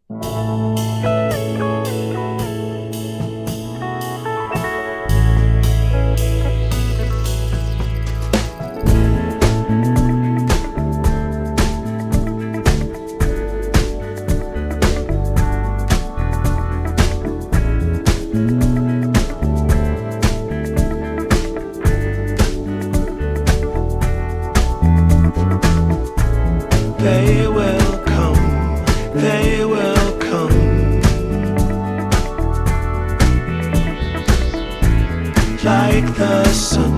They will come, they will come, like the sun,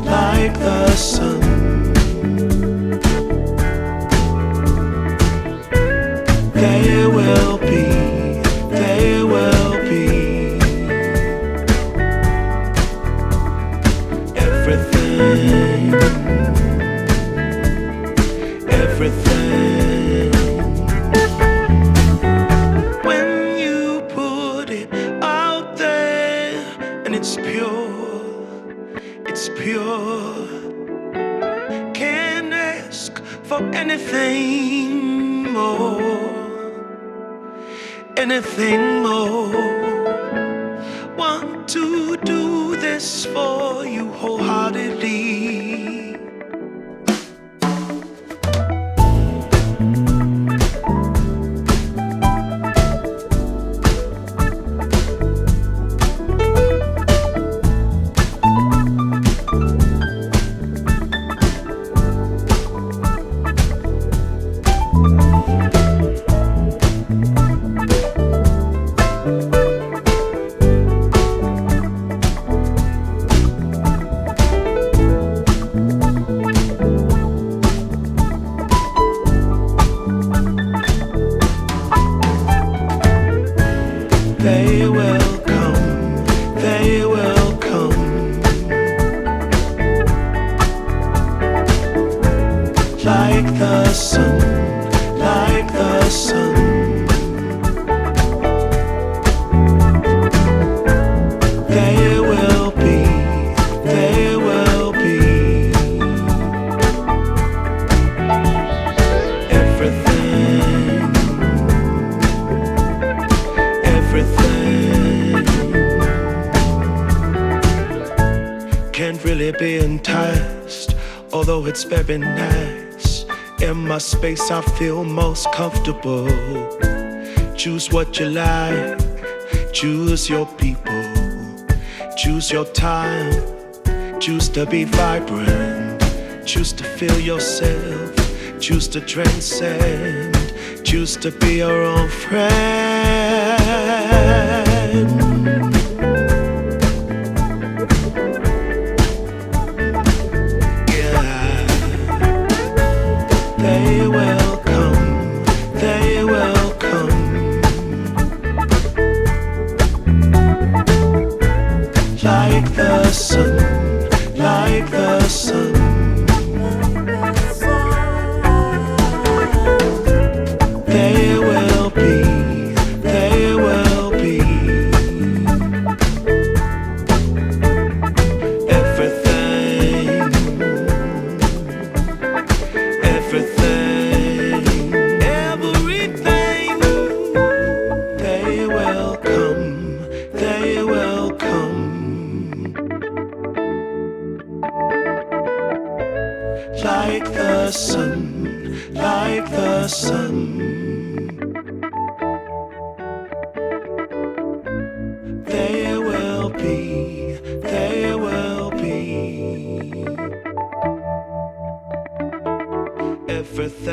like the sun. They will be, they will be everything, everything. When you put it out there and it's pure, can't ask for anything more, anything more. Want to do this for you wholeheartedly. They will come, they will come, like the sun, like the sun. They will be, they will be everything, everything. Can't really be enticed, although it's very nice. In my space I feel most comfortable. Choose what you like, choose your people, choose your time, choose to be vibrant, choose to feel yourself, choose to transcend, choose to be your own friend. Yeah, they will come, they will come, like the sun, like the sun. They will be, they will be everything, everything, everything. They will come, they will come, like the sun, like the sun. They will be, they will be everything.